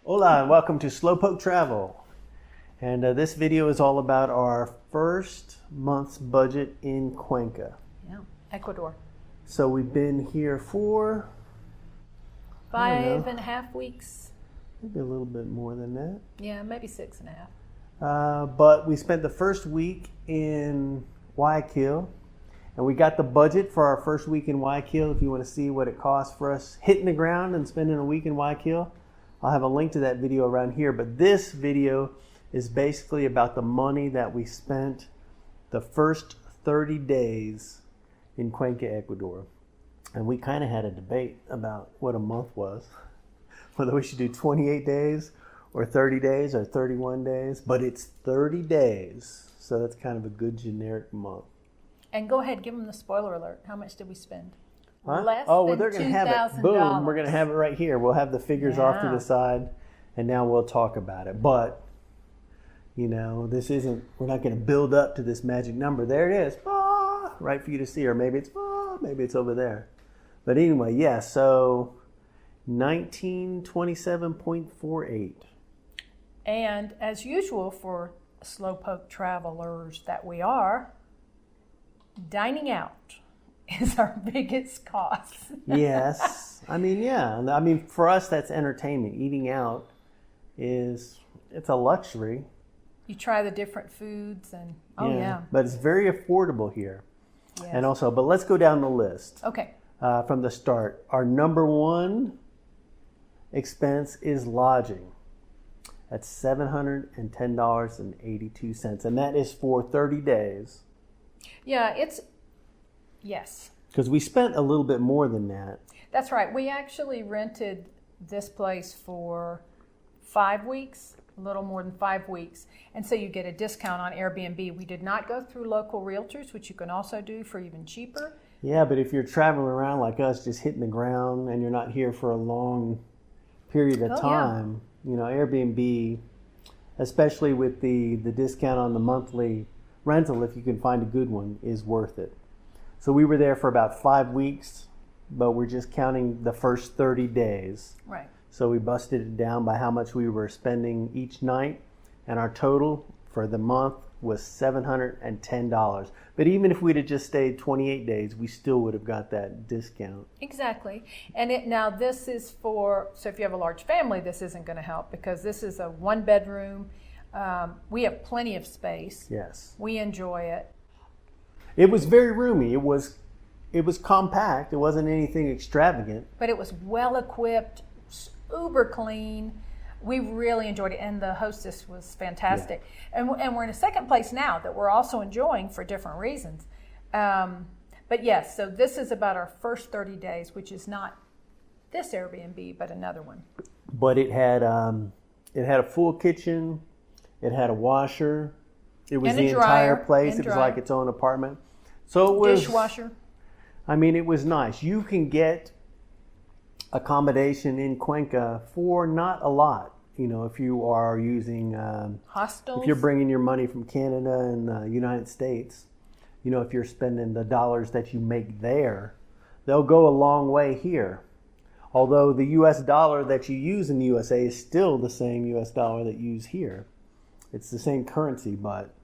Hola and welcome to Slowpoke Travel. And this video is all about our first month's budget in Cuenca. Yeah, Ecuador. So we've been here for 5.5 weeks. Maybe a little bit more than that. Yeah, maybe 6.5. But we spent the first week in Guayaquil. And we got the budget for our first week in Guayaquil. If you want to see what it costs for us hitting the ground and spending a week in Guayaquil, I'll have a link to that video around here. But this video is basically about the money that we spent the first 30 days in Cuenca, Ecuador. And we kind of had a debate about what a month was, whether we should do 28 days or 30 days or 31 days. But it's 30 days, so that's kind of a good generic month. And go ahead, give them the spoiler alert. How much did we spend? Huh? Less well, than they're going to have it. Boom, we're going to have it right here. We'll have the figures off to the side, and now we'll talk about it. But, you know, we're not going to build up to this magic number. There it is, right for you to see, or maybe it's over there. But anyway, yeah, so 1927.48. And as usual for Slowpoke travelers that we are, dining out is our biggest cost. Yes. I mean, for us, that's entertainment. Eating out it's a luxury. You try the different foods and, yeah. But it's very affordable here. Yes. And also, but let's go down the list. Okay. From the start. Our number one expense is lodging. That's $710.82. And that is for 30 days. Yeah, yes. Because we spent a little bit more than that. That's right. We actually rented this place for 5 weeks, a little more than 5 weeks. And so you get a discount on Airbnb. We did not go through local realtors, which you can also do for even cheaper. Yeah, but if you're traveling around like us, just hitting the ground, and you're not here for a long period of time, you know, Airbnb, especially with the discount on the monthly rental, if you can find a good one, is worth it. So we were there for about 5 weeks, but we're just counting the first 30 days. Right. So we busted it down by how much we were spending each night, and our total for the month was $710. But even if we'd have just stayed 28 days, we still would have got that discount. Exactly. And now this is so if you have a large family, this isn't going to help because this is a 1-bedroom. We have plenty of space. Yes. We enjoy it. It was very roomy. It was compact. It wasn't anything extravagant. But it was well equipped, uber clean. We really enjoyed it, and the hostess was fantastic. Yeah. And we're in a second place now that we're also enjoying for different reasons. But yes, so this is about our first 30 days, which is not this Airbnb, but another one. But it had a full kitchen. It had a washer. It was the entire place. It was like its own apartment. So it was dishwasher. I mean, it was nice. You can get accommodation in Cuenca for not a lot. You know, if you are using hostels, if you're bringing your money from Canada and the United States, you know, if you're spending the dollars that you make there, they'll go a long way here. Although the U.S. dollar that you use in the USA is still the same U.S. dollar that you use here. It's the same currency, but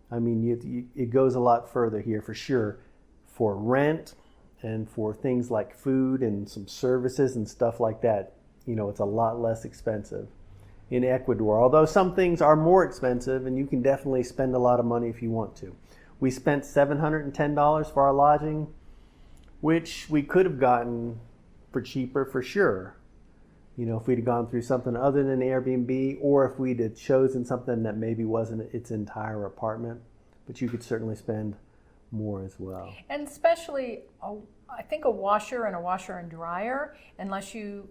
I mean, it goes a lot further here for sure. For rent and for things like food and some services and stuff like that, you know, it's a lot less expensive in Ecuador. Although some things are more expensive, and you can definitely spend a lot of money if you want to. We spent $710 for our lodging, which we could have gotten for cheaper for sure. You know, if we'd have gone through something other than Airbnb, or if we'd have chosen something that maybe wasn't its entire apartment, but you could certainly spend more as well. And especially, I think a washer and dryer,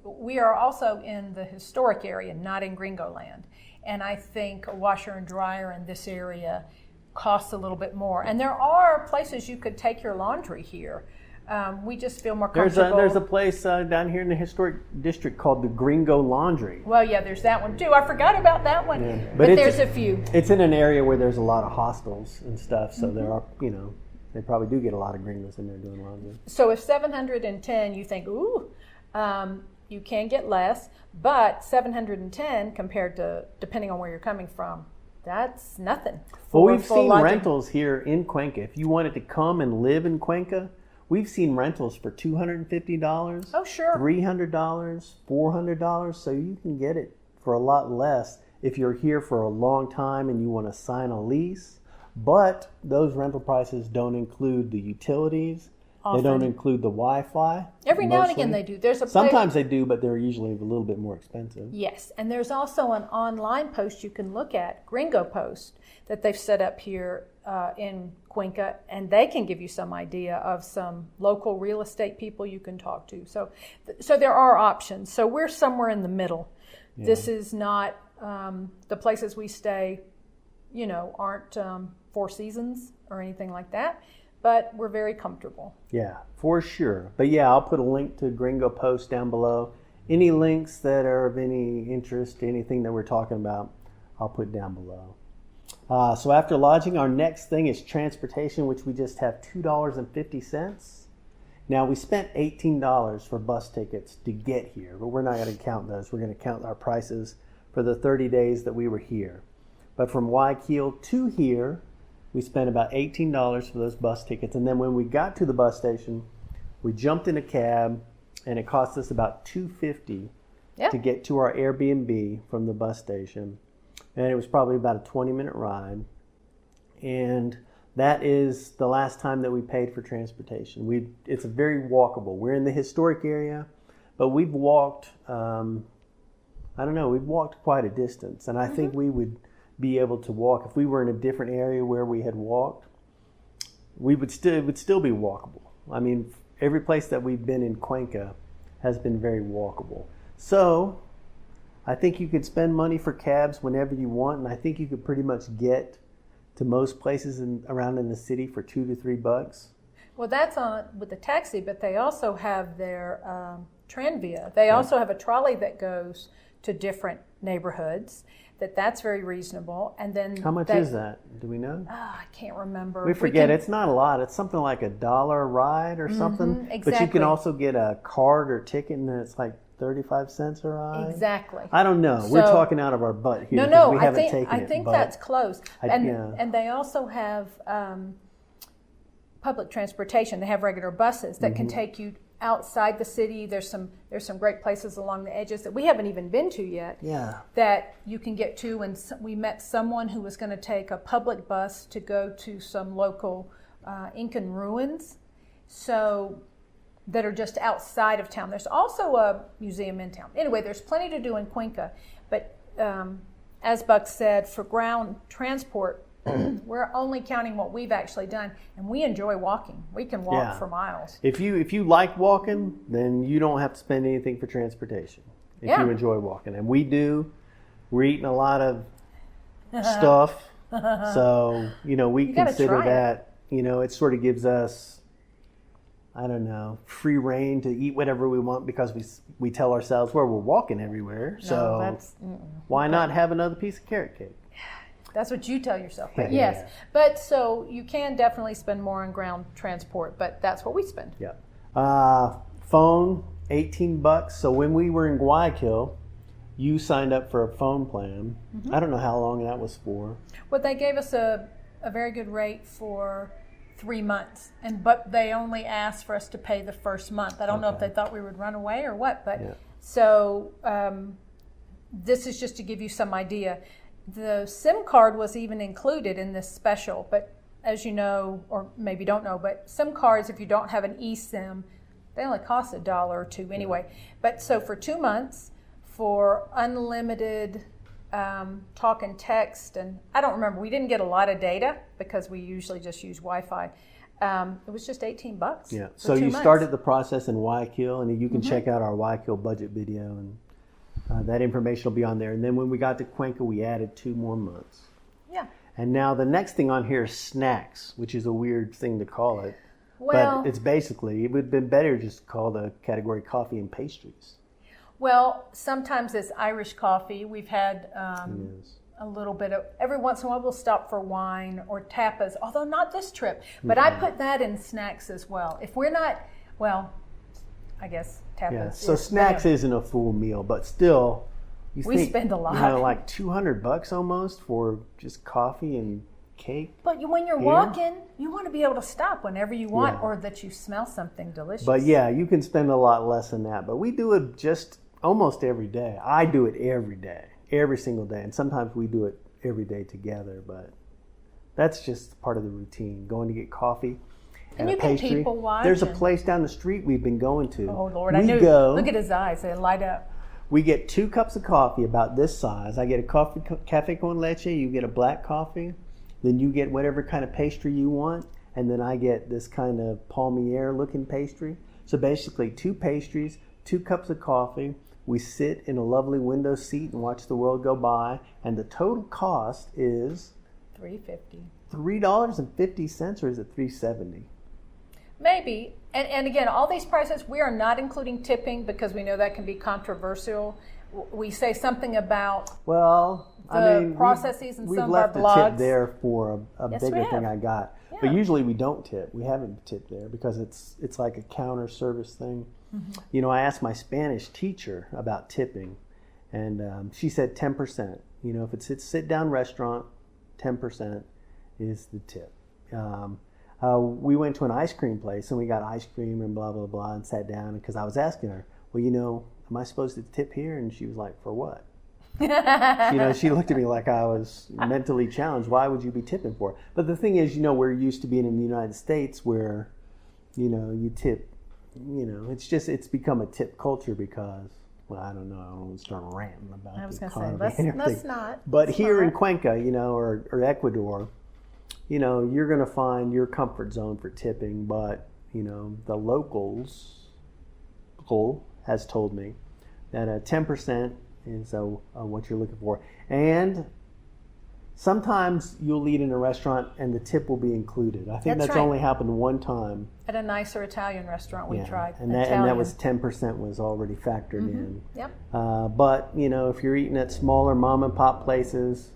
we are also in the historic area, not in Gringo Land. And I think a washer and dryer in this area costs a little bit more. And there are places you could take your laundry here. We just feel more comfortable. There's a place down here in the historic district called the Gringo Laundry. Well, yeah, there's that one too. I forgot about that one. Yeah. But there's a few. It's in an area where there's a lot of hostels and stuff, so there are, you know, they probably do get a lot of gringos in there doing laundry. So if 710, you think, ooh, you can get less, but 710 compared to, depending on where you're coming from, that's nothing. Well, we've seen rentals here in Cuenca. If you wanted to come and live in Cuenca, we've seen rentals for $250. Oh, sure. $300, $400. So you can get it for a lot less if you're here for a long time and you want to sign a lease. But those rental prices don't include the utilities. Often. They don't include the Wi-Fi. Every now and again they do. There's a Sometimes they do, but they're usually a little bit more expensive. Yes, and there's also an online post you can look at, Gringo Post, that they've set up here in Cuenca, and they can give you some idea of some local real estate people you can talk to. So there are options. So we're somewhere in the middle. Yeah. This is not the places we stay, aren't Four Seasons or anything like that. But we're very comfortable. Yeah, for sure. But yeah, I'll put a link to Gringo Post down below. Any links that are of any interest, anything that we're talking about, I'll put down below. So after lodging, our next thing is transportation, which we just have $2.50. Now, we spent $18 for bus tickets to get here, but we're not going to count those. We're going to count our prices for the 30 days that we were here. But from Guayaquil to here, we spent about $18 for those bus tickets. And then when we got to the bus station, we jumped in a cab, and it cost us about $2.50 to get to our Airbnb from the bus station. And it was probably about a 20-minute ride. And that is the last time that we paid for transportation. It's very walkable. We're in the historic area, but we've walked, we've walked quite a distance. And I think we would be able to walk. If we were in a different area where we had walked, it would still be walkable. I mean, every place that we've been in Cuenca has been very walkable. So I think you could spend money for cabs whenever you want, and I think you could pretty much get to most places around in the city for $2 to $3. Well, that's with the taxi, but they also have their Tranvia. They also have a trolley that goes to different neighborhoods. That's very reasonable. And then how much is that? Do we know? I can't remember. We forget. It's not a lot. It's something like $1 a ride or something. Exactly. But you can also get a card or ticket, and then it's like 35 cents a ride. Exactly. I don't know. So, we're talking out of our butt here. No. We haven't taken I think that's close. Yeah. And they also have public transportation. They have regular buses that can take you outside the city. There's some great places along the edges that we haven't even been to yet. Yeah. That you can get to. And we met someone who was going to take a public bus to go to some local Incan ruins, that are just outside of town. There's also a museum in town. Anyway, there's plenty to do in Cuenca. But as Buck said, for ground transport, we're only counting what we've actually done, and we enjoy walking. We can walk for miles. If you like walking, then you don't have to spend anything for transportation. If you enjoy walking, and we do, we're eating a lot of stuff, so we consider that. It sort of gives us, I don't know, free reign to eat whatever we want because we tell ourselves, well, we're walking everywhere, so why not have another piece of carrot cake? That's what you tell yourself. But yes. But so you can definitely spend more on ground transport, but that's what we spend. Yeah. Phone, $18. So when we were in Guayaquil, you signed up for a phone plan. I don't know how long that was for. Well, they gave us a very good rate for 3 months, but they only asked for us to pay the first month. I don't know if they thought we would run away or what, but so this is just to give you some idea. The SIM card was even included in this special, but as you know, or maybe don't know, but SIM cards, if you don't have an eSIM, they only cost $1 or $2 anyway. But so for 2 months, for unlimited talk and text, and I don't remember, we didn't get a lot of data because we usually just use Wi-Fi. It was just $18. Yeah. So you started the process in Guayaquil, and you can check out our Guayaquil budget video, and that information will be on there. And then when we got to Cuenca, we added 2 more months. Yeah. And now the next thing on here is snacks, which is a weird thing to call it. Well, but it's basically, it would have been better just to call the category coffee and pastries. Well, sometimes it's Irish coffee. We've had a little bit of, every once in a while we'll stop for wine or tapas, although not this trip. But I put that in snacks as well. If we're not, well, I guess, tablets. Yeah. So snacks isn't a full meal, but still, we spend a lot. Like $200 almost for just coffee and cake. But when you're walking, you want to be able to stop whenever you want, or that you smell something delicious. But yeah, you can spend a lot less than that. But we do it just almost every day. I do it every day, every single day, and sometimes we do it every day together. But that's just part of the routine. Going to get coffee and a pastry. People watch. There's a place down the street we've been going to. Oh Lord, I knew. Look at his eyes; they light up. We get 2 cups of coffee about this size. I get a cafe con leche. You get a black coffee. Then you get whatever kind of pastry you want, and then I get this kind of palmier looking pastry. So basically 2 pastries, 2 cups of coffee. We sit in a lovely window seat and watch the world go by, and the total cost is $3.50. $3.50, or is it $3.70? Maybe. And again, all these prices, we are not including tipping because we know that can be controversial. We say something about processes in some of our blogs. We've left a tip there for a bigger thing I got. Yeah. But usually we don't tip. We haven't tipped there because it's like a counter service thing. Mm-hmm. You know, I asked my Spanish teacher about tipping, and she said 10%. You know, if it's a sit-down restaurant, 10% is the tip. We went to an ice cream place, and we got ice cream and blah, blah, blah, and sat down because I was asking her, well, you know, am I supposed to tip here? And she was like, for what? You know, she looked at me like I was mentally challenged. Why would you be tipping for it? But the thing is, you know, we're used to being in the United States where, you know, you tip, you know, it's become a tip culture because, well, I don't know, I don't want to start ranting about the economy and everything. Let's not. But here in Cuenca, you know, or Ecuador, you know, you're going to find your comfort zone for tipping, but, you know, the local has told me that 10% is what you're looking for. And sometimes you'll eat in a restaurant and the tip will be included. I think that's right. Only happened one time. At a nicer Italian restaurant we tried. And that was 10% was already factored in. Yep. But, you know, if you're eating at smaller mom and pop places,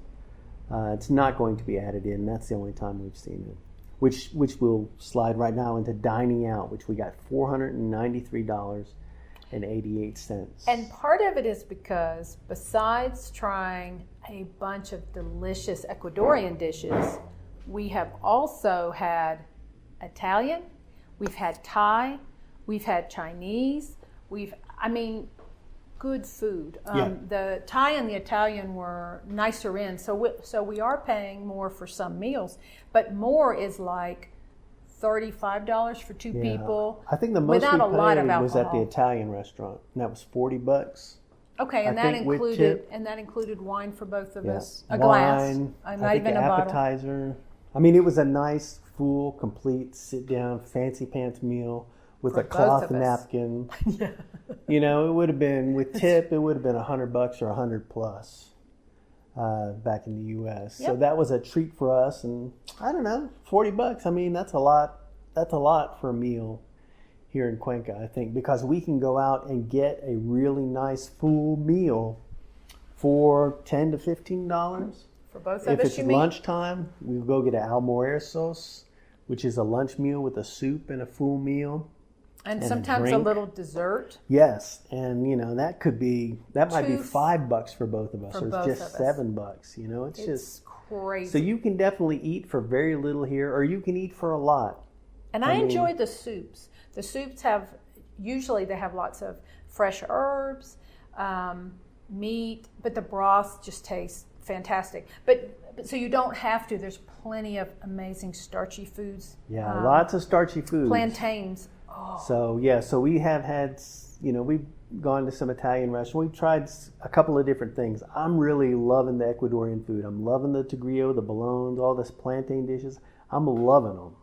it's not going to be added in. That's the only time we've seen it. Which will slide right now into dining out, which we got $493.88. And part of it is because besides trying a bunch of delicious Ecuadorian dishes, we have also had Italian, we've had Thai, we've had Chinese, good food. The Thai and the Italian were nicer in, so we are paying more for some meals, but more is like $35 for 2 people. I think the most we paid was at the Italian restaurant, and that was $40. Okay, and that included wine for both of us. A glass, not even a bottle. Appetizer. I mean, it was a nice, full, complete, sit-down, fancy pants meal with a cloth napkin. Yeah. You know, it would have been with tip. It would have been $100 or $100 plus back in the U.S. Yep. So that was a treat for us, and I don't know, $40. I mean, that's a lot. That's a lot for a meal here in Cuenca, I think, because we can go out and get a really nice full meal for $10 to $15 for both of us. If it's lunchtime, we'll go get an almuerzos, which is a lunch meal with a soup and a full meal. And sometimes a little dessert. Yes, and you know that might be $5 for both of us, or it's just $7. You know, it's just crazy. So you can definitely eat for very little here, or you can eat for a lot. And I enjoy the soups. The soups usually they have lots of fresh herbs, meat, but the broth just tastes fantastic. But so you don't have to. There's plenty of amazing starchy foods. Yeah, lots of starchy foods. Plantains. Oh. So we have had, you know, we've gone to some Italian restaurants. We've tried a couple of different things. I'm really loving the Ecuadorian food. I'm loving the tigrillo, the bolones, all this plantain dishes. I'm loving them.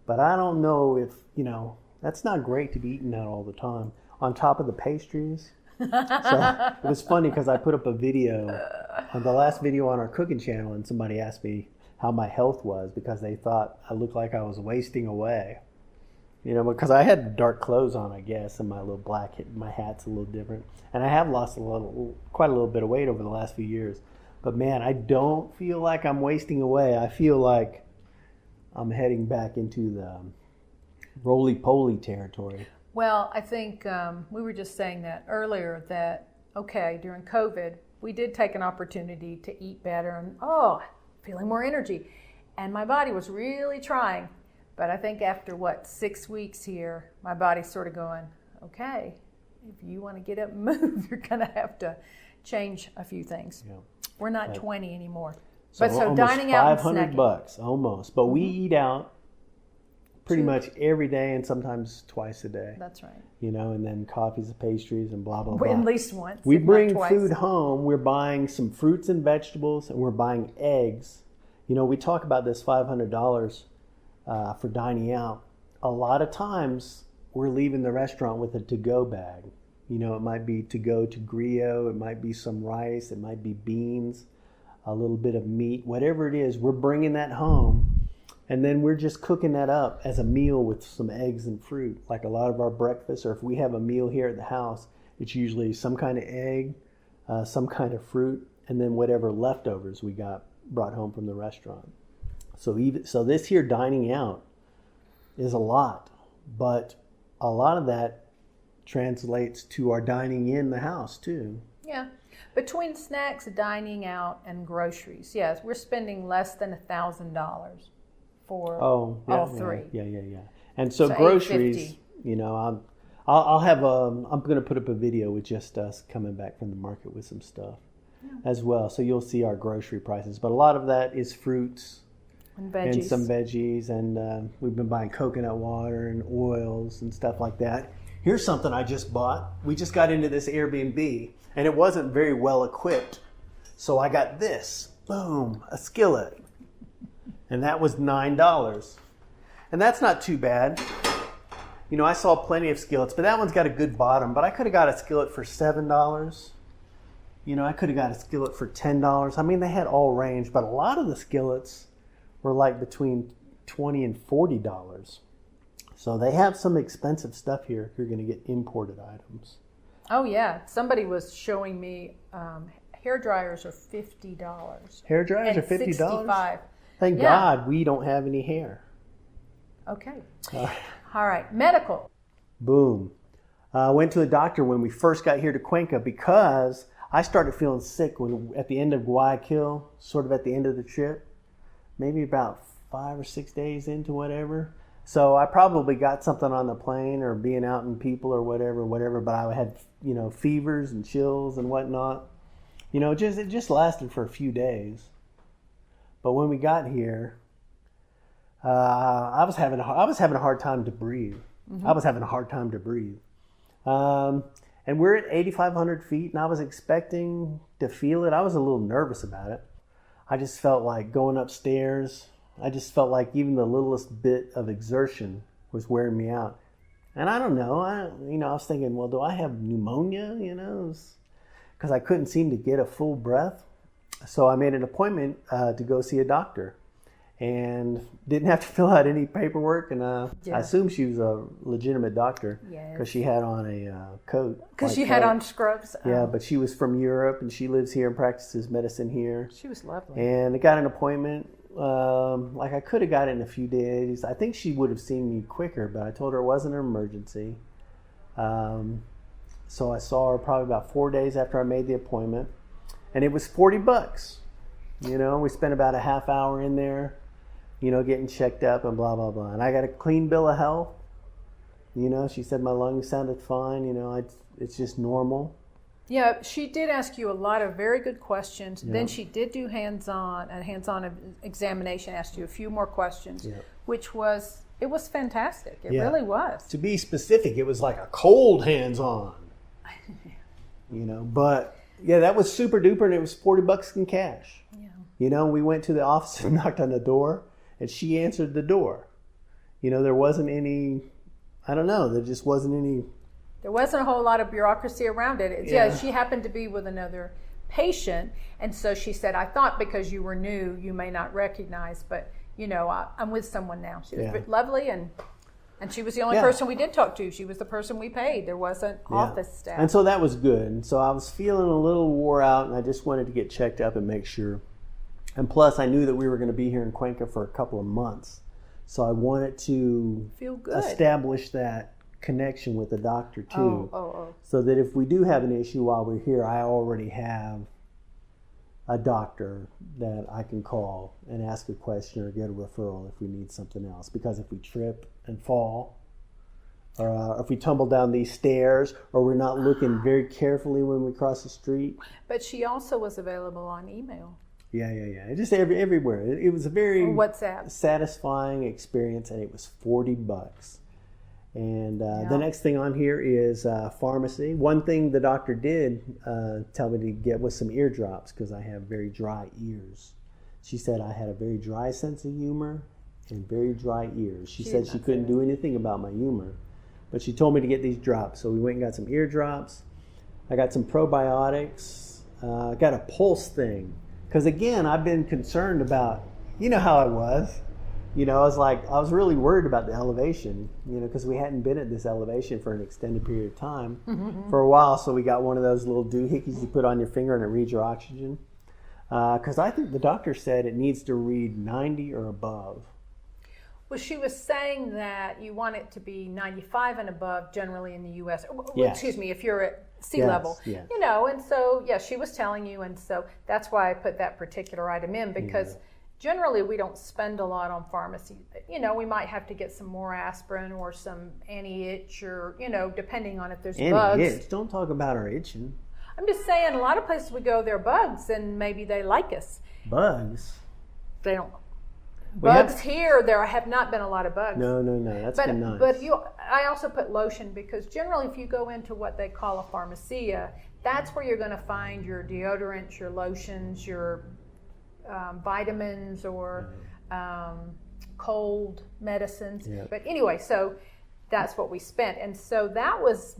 But I don't know if, you know, that's not great to be eating that all the time. On top of the pastries. So it was funny because I put up a video, the last video on our cooking channel, and somebody asked me how my health was because they thought I looked like I was wasting away. You know, because I had dark clothes on, I guess, and my little my hat's a little different. And I have lost quite a little bit of weight over the last few years. But man, I don't feel like I'm wasting away. I feel like I'm heading back into the roly-poly territory. Well, I think we were just saying that earlier that, okay, during COVID, we did take an opportunity to eat better and, feeling more energy. And my body was really trying. But I think after, 6 weeks here, my body's sort of going, okay, if you want to get up and move, you're going to have to change a few things. Yeah. We're not 20 anymore. So dining out and $500 almost. But we eat out pretty much every day and sometimes twice a day. That's right. And then coffees and pastries and blah, blah, blah. At least once. We bring food home. We're buying some fruits and vegetables, and we're buying eggs. We talk about this $500 for dining out. A lot of times we're leaving the restaurant with a to-go bag. It might be to go to griot, it might be some rice, it might be beans, a little bit of meat, whatever it is, we're bringing that home, and then we're just cooking that up as a meal with some eggs and fruit. Like a lot of our breakfasts, or if we have a meal here at the house, it's usually some kind of egg, some kind of fruit, and then whatever leftovers we got brought home from the restaurant. So this here dining out is a lot, but a lot of that translates to our dining in the house too. Yeah. Between snacks, dining out, and groceries, yes, we're spending less than $1,000 for all three. Yeah. And so groceries, I'll have I'm going to put up a video with just us coming back from the market with some stuff as well. So you'll see our grocery prices, but a lot of that is fruits and veggies. And some veggies, and we've been buying coconut water and oils and stuff like that. Here's something I just bought. We just got into this Airbnb, and it wasn't very well equipped. So I got this, boom, a skillet. And that was $9. And that's not too bad. I saw plenty of skillets, but that one's got a good bottom. But I could have got a skillet for $7. I could have got a skillet for $10. I mean, they had all range, but a lot of the skillets were like between $20 and $40. So they have some expensive stuff here if you're going to get imported items. Oh, yeah. Somebody was showing me hair dryers are $50. Hair dryers are $50? $65. Thank God we don't have any hair. Okay. All right. Medical. Boom. I went to the doctor when we first got here to Cuenca because I started feeling sick at the end of Guayaquil, sort of at the end of the trip, maybe about 5 or 6 days into whatever. So I probably got something on the plane or being out in people or whatever, but I had, fevers and chills and whatnot. It just lasted for a few days. But when we got here, I was having a hard time to breathe. Mm-hmm. I was having a hard time to breathe. And we're at 8,500 feet, and I was expecting to feel it. I was a little nervous about it. I just felt like going upstairs. I just felt like even the littlest bit of exertion was wearing me out. And I don't know. I was thinking, well, do I have pneumonia? Because I couldn't seem to get a full breath. So I made an appointment to go see a doctor. And didn't have to fill out any paperwork. And I assume she was a legitimate doctor because she had on a coat. Because she had on scrubs. Yeah, but she was from Europe, and she lives here and practices medicine here. She was lovely. And I got an appointment. I could have got it in a few days. I think she would have seen me quicker, but I told her it wasn't an emergency. So I saw her probably about 4 days after I made the appointment. And it was $40. We spent about a half hour in there, getting checked up and blah, blah, blah. And I got a clean bill of health. She said my lungs sounded fine. It's just normal. Yeah, she did ask you a lot of very good questions. Yeah. Then she did do a hands-on examination, asked you a few more questions, which was fantastic. It really was. To be specific, it was like a cold hands-on. But yeah, that was super duper, and it was $40 in cash. Yeah. We went to the office and knocked on the door, and she answered the door. There wasn't any, I don't know, there just wasn't any. There wasn't a whole lot of bureaucracy around it. She happened to be with another patient, and so she said, I thought because you were new, you may not recognize, but, I'm with someone now. She was lovely, and she was the only person we did talk to. She was the person we paid. There wasn't office staff. And so that was good. And so I was feeling a little wore out, and I just wanted to get checked up and make sure. And plus, I knew that we were going to be here in Cuenca for a couple of months. So I wanted to establish that connection with the doctor too. Oh. So that if we do have an issue while we're here, I already have a doctor that I can call and ask a question or get a referral if we need something else. Because if we trip and fall, or if we tumble down these stairs, or we're not looking very carefully when we cross the street. But she also was available on email. Yeah. Just everywhere. It was a very WhatsApp. satisfying experience, and it was $40. And the next thing on here is pharmacy. One thing the doctor did tell me to get was some eardrops because I have very dry ears. She said I had a very dry sense of humor and very dry ears. She said she couldn't do anything about my humor, but she told me to get these drops. So we went and got some eardrops. I got some probiotics. I got a pulse thing. Because again, I've been concerned about, you know how I was. I was really worried about the elevation, because we hadn't been at this elevation for an extended period of time for a while. So we got one of those little doohickeys you put on your finger and it reads your oxygen. Because I think the doctor said it needs to read 90 or above. Well, she was saying that you want it to be 95 and above generally in the U.S. Yes. Excuse me, if you're at sea level. Yes. And so, she was telling you, and so that's why I put that particular item in, because generally we don't spend a lot on pharmacy. We might have to get some more aspirin or some anti-itch or, depending on if there's bugs. Anti-itch? Don't talk about our itching. I'm just saying, a lot of places we go, there are bugs, and maybe they like us. Bugs? They don't. Bugs here, there have not been a lot of bugs. No, that's been nice. But I also put lotion because generally if you go into what they call a pharmacia, that's where you're going to find your deodorants, your lotions, your vitamins or cold medicines. Yeah. But anyway, so that's what we spent. And so that was,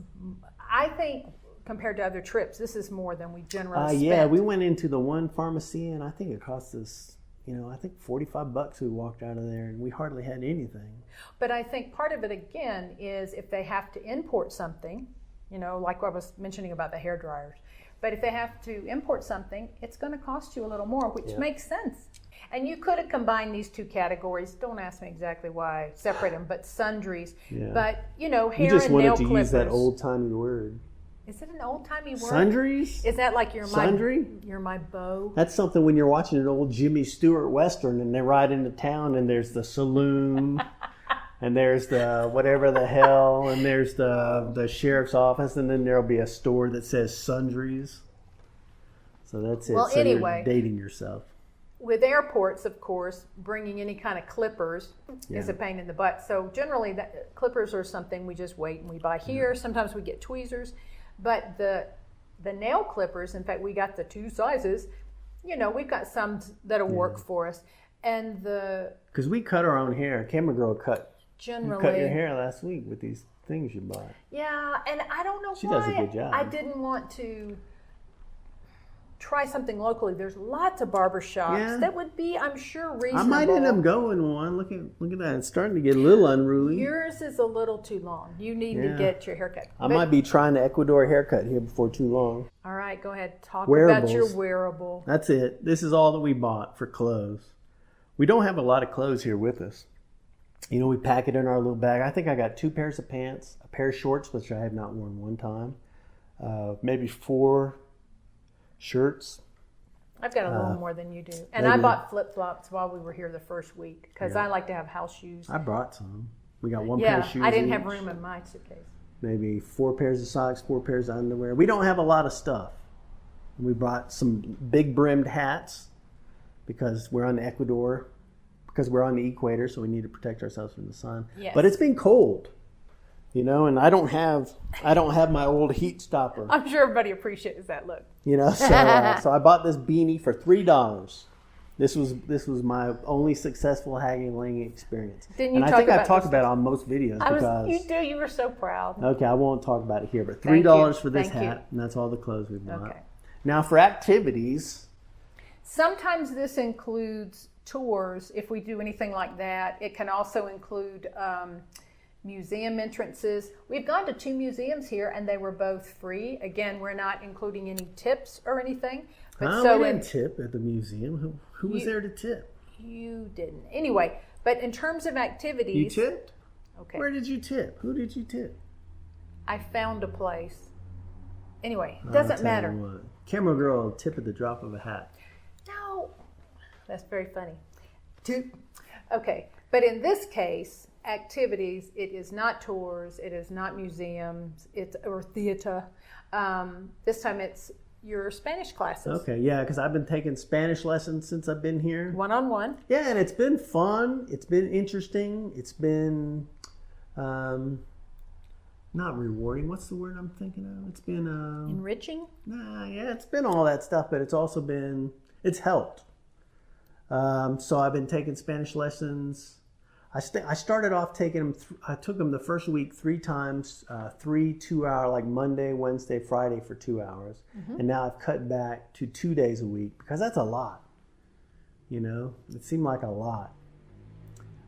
I think, compared to other trips, this is more than we generally spend. Yeah, we went into the one pharmacy and I think it cost us, I think $45 we walked out of there and we hardly had anything. But I think part of it again is if they have to import something, like I was mentioning about the hair dryers. But if they have to import something, it's going to cost you a little more, which makes sense. And you could have combined these two categories. Don't ask me exactly why I separate them, but sundries. Yeah. But, hair and nail clippers. You just wanted to use that old-timey word. Is it an old-timey word? Sundries? Is that like you're my beau? That's something when you're watching an old Jimmy Stewart Western and they ride into town and there's the saloon and there's the whatever the hell and there's the sheriff's office and then there'll be a store that says sundries. So that's it. Well, so anyway, you're dating yourself. With airports, of course, bringing any kind of clippers is a pain in the butt. So generally, clippers are something we just wait and we buy here. Sometimes we get tweezers. But the nail clippers, in fact, we got the two sizes. We've got some that'll work for us. And because we cut our own hair. Camera girl cut your hair last week with these things you bought. Yeah, and I don't know she does a good job. I didn't want to try something locally. There's lots of barber shops that would be, I'm sure, reasonable. I might end up going one. Look at that. It's starting to get a little unruly. Yours is a little too long. You need to get your haircut. I might be trying the Ecuador haircut here before too long. All right, go ahead. Talk Wearables. about your wearable. That's it. This is all that we bought for clothes. We don't have a lot of clothes here with us. We pack it in our little bag. I think I got 2 pairs of pants, a pair of shorts, which I have not worn one time, maybe 4 shirts. I've got a little more than you do. And I bought flip-flops while we were here the first week because I like to have house shoes. I brought some. We got 1 pair of shoes I didn't each. have room in my suitcase. Maybe 4 pairs of socks, 4 pairs of underwear. We don't have a lot of stuff. We brought some big brimmed hats because we're on Ecuador, because we're on the equator, so we need to protect ourselves from the sun. Yes. But it's been cold. And I don't have my old heat stopper. I'm sure everybody appreciates that look. So I bought this beanie for $3. This was my only successful haggling experience. Didn't you and I think I've talked about it on most videos You were so proud. Okay, I won't talk about it here, but $3 for this hat, and that's all the clothes we bought. Okay. Now for activities. Sometimes this includes tours. If we do anything like that, it can also include museum entrances. We've gone to 2 museums here and they were both free. Again, we're not including any tips or anything. But we didn't tip at the museum. Who was there to tip? You didn't. Anyway, but in terms of activities... You tipped? Okay. Where did you tip? Who did you tip? I found a place. Anyway, I'll doesn't tell matter. you what. Camera girl will tip at the drop of a hat. No, that's very funny. Okay, but in this case, activities, it is not tours, it is not museums, or theater. This time it's your Spanish classes. Okay, yeah, because I've been taking Spanish lessons since I've been here. One-on-one. Yeah, and it's been fun. It's been interesting. It's been not rewarding. What's the word I'm thinking of? It's been Enriching? yeah, it's been all that stuff, but it's also been, it's helped. So I've been taking Spanish lessons. I started off taking them. I took them the first week 3 times, 3 2-hour, like Monday, Wednesday, Friday for 2 hours, and now I've cut back to 2 days a week because that's a lot. You know, it seemed like a lot,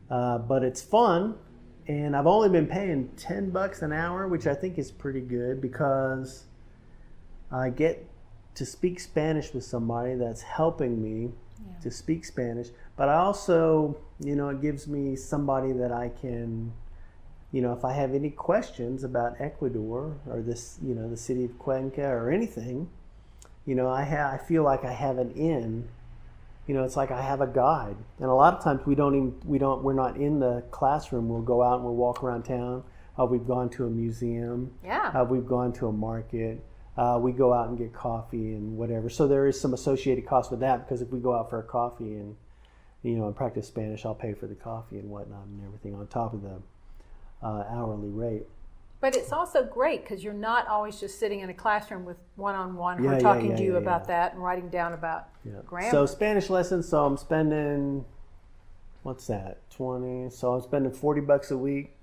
but it's fun, and I've only been paying $10 an hour, which I think is pretty good because I get to speak Spanish with somebody that's helping me to speak Spanish, but I also, you know, it gives me somebody that I can, you know, if I have any questions about Ecuador or this, you know, the city of Cuenca or anything, you know, I feel like I have an in, you know, it's like I have a guide. And a lot of times we're not in the classroom. We'll go out and we'll walk around town. We've gone to a museum. Yeah. We've gone to a market. We go out and get coffee and whatever. So there is some associated cost with that, because if we go out for a coffee and, you know, and practice Spanish, I'll pay for the coffee and whatnot and everything on top of the hourly rate. But it's also great because you're not always just sitting in a classroom with one-on-one her talking to you about that and writing down about grammar. So Spanish lessons, so I'm spending, what's that, 20, so I'm spending $40 a week.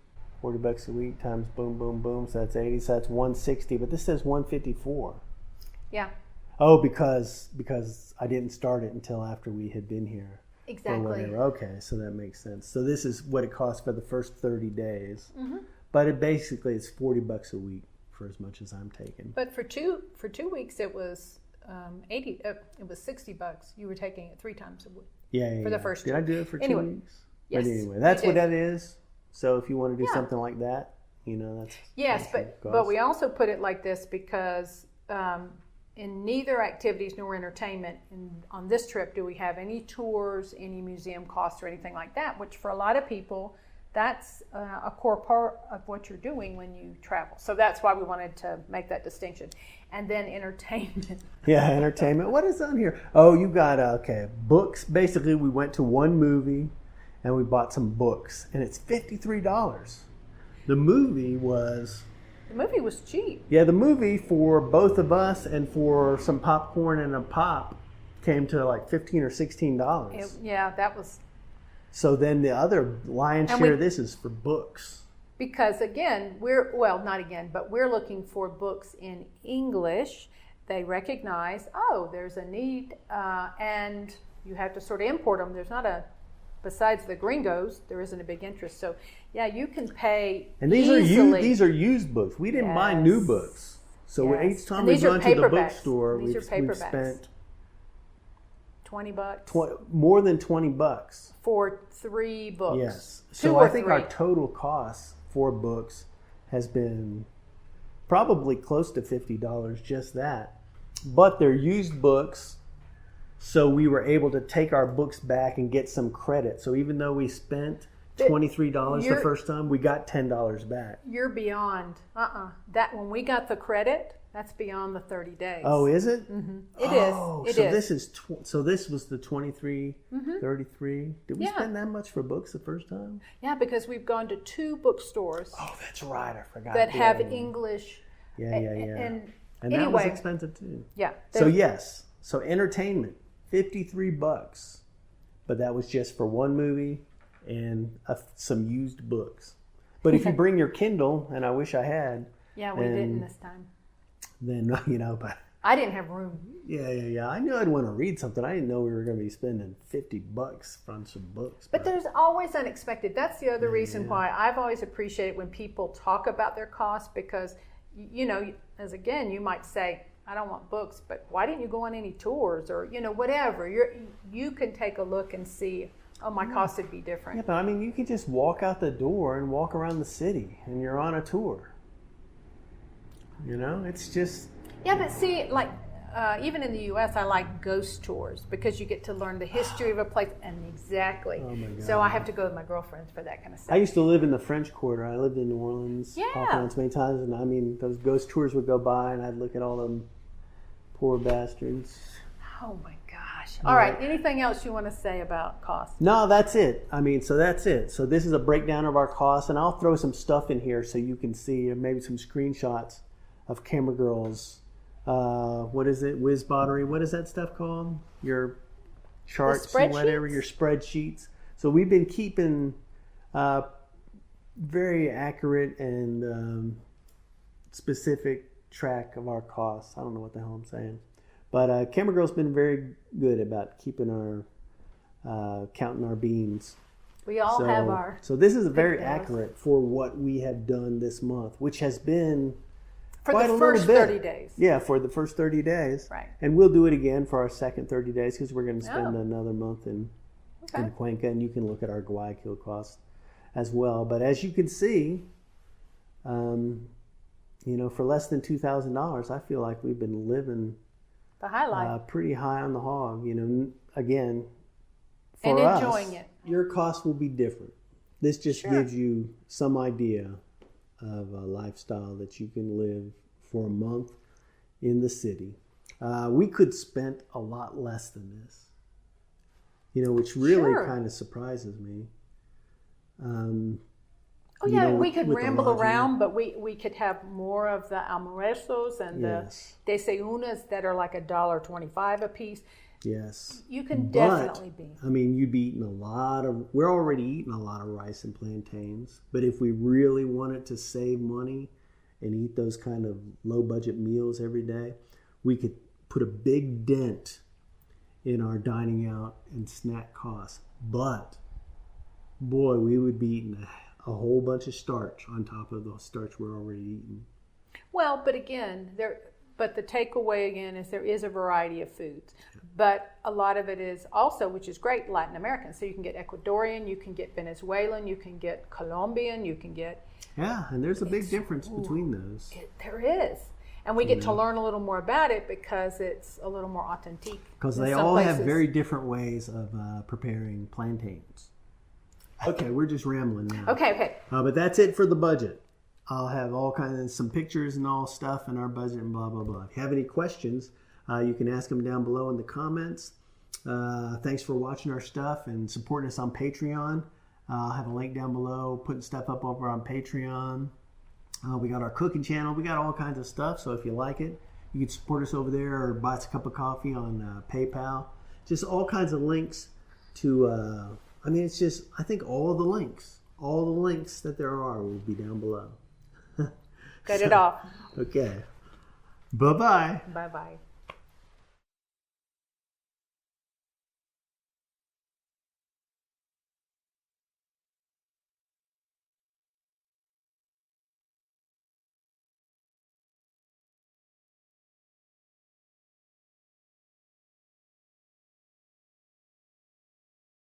$40 a week times boom, boom, boom. So that's 80. So that's 160. But this says 154. Yeah. Oh, because I didn't start it until after we had been here. Exactly. Okay, so that makes sense. So this is what it costs for the first 30 days. Mm-hmm. But it basically is $40 a week for as much as I'm taking. But for two weeks it was $80. It was $60. You were taking it 3 times a week. Yeah. For the first. Did I do it for 2 weeks? Yes. But anyway, that's what that is. So if you want to do something like that, you know, that's... Yes, but we also put it like this because in neither activities nor entertainment on this trip do we have any tours, any museum costs or anything like that, which for a lot of people, that's a core part of what you're doing when you travel. So that's why we wanted to make that distinction. And then entertainment. Yeah, entertainment. What is on here? Oh, you got, books. Basically, we went to one movie and we bought some books, and it's $53. The movie was cheap. Yeah, the movie for both of us and for some popcorn and a pop came to like $15 or $16. That was. So then the other lion's share of this is for books. Because again, we're looking for books in English. They recognize, there's a need, and you have to sort of import them. There's not besides the gringos, there isn't a big interest. So, you can pay. And these are used books. We didn't buy new books. So each time we've gone to the bookstore, we've spent $20. More than $20 for 3 books. Yes. So I think our total cost for books has been probably close to $50, just that. But they're used books. So we were able to take our books back and get some credit. So even though we spent $23 the first time, we got $10 back. You're beyond. That when we got the credit, that's beyond the 30 days. Oh, is it? Mm-hmm. It is. So this was the 23, 33. Did we spend that much for books the first time? Yeah, because we've gone to 2 bookstores. Oh, that's right. I forgot. That have English. Yeah. And anyway, that was expensive too. Yeah. So yes. So entertainment. $53, but that was just for one movie and some used books. But if you bring your Kindle, and I wish I had, we didn't this time. Then but I didn't have room. Yeah. I knew I'd want to read something. I didn't know we were going to be spending $50 on some books. But there's always unexpected. That's the other reason why I've always appreciated when people talk about their costs, because as again, you might say, I don't want books, but why didn't you go on any tours or, whatever? You can take a look and see, my cost would be different. Yeah, but you can just walk out the door and walk around the city and you're on a tour. You know, it's just... Yeah, but see, like, even in the U.S., I like ghost tours because you get to learn the history of a place. And exactly. Oh my God. So I have to go with my girlfriends for that kind of stuff. I used to live in the French Quarter. I lived in New Orleans off and on many times. And I mean, those ghost tours would go by and I'd look at all them poor bastards. Oh my gosh. All right. Anything else you want to say about cost? No, that's it. I mean, so that's it. So this is a breakdown of our costs. And I'll throw some stuff in here so you can see, maybe some screenshots of Camera Girl's, what is it? WizBottery. What is that stuff called? Your charts and whatever, your spreadsheets. So we've been keeping very accurate and specific track of our costs. I don't know what the hell I'm saying. But Camera Girl's been very good about keeping our, counting our beans. We all have our... So this is very accurate for what we have done this month, which has been... For the first 30 days. Yeah, for the first 30 days. Right. And we'll do it again for our second 30 days because we're going to spend another month in Cuenca, and you can look at our Guayaquil costs as well. But as you can see, you know, for less than $2,000, I feel like we've been living the high life. Pretty high on the hog. You know, again, for and us, enjoying it. Your costs will be different. This just gives you some idea of a lifestyle that you can live for a month in the city. We could spend a lot less than this, you know, which really kind of surprises me. Oh yeah, we could ramble around, but we could have more of the almuerzos and the desayunas that are like $1.25 a piece. Yes. You can definitely be. I mean, you'd be eating we're already eating a lot of rice and plantains, but if we really wanted to save money and eat those kind of low budget meals every day, we could put a big dent in our dining out and snack costs. But boy, we would be eating a whole bunch of starch on top of the starch we're already eating. Well, but again, but the takeaway again is there is a variety of foods, but a lot of it is also, which is great, Latin American. So you can get Ecuadorian, you can get Venezuelan, you can get Colombian, you can get... Yeah, and there's a big difference between those. There is. And we get to learn a little more about it because it's a little more authentic. Because they all have very different ways of preparing plantains. Okay, we're just rambling now. Okay. But that's it for the budget. I'll have all kinds of some pictures and all stuff in our budget and blah, blah, blah. If you have any questions, you can ask them down below in the comments. Thanks for watching our stuff and supporting us on Patreon. I'll have a link down below, putting stuff up over on Patreon. We got our cooking channel. We got all kinds of stuff. So if you like it, you can support us over there or buy us a cup of coffee on PayPal. Just all kinds of links to, I mean, it's just, I think all the links that there are will be down below. Cut it off. Okay. Bye-bye. Bye-bye.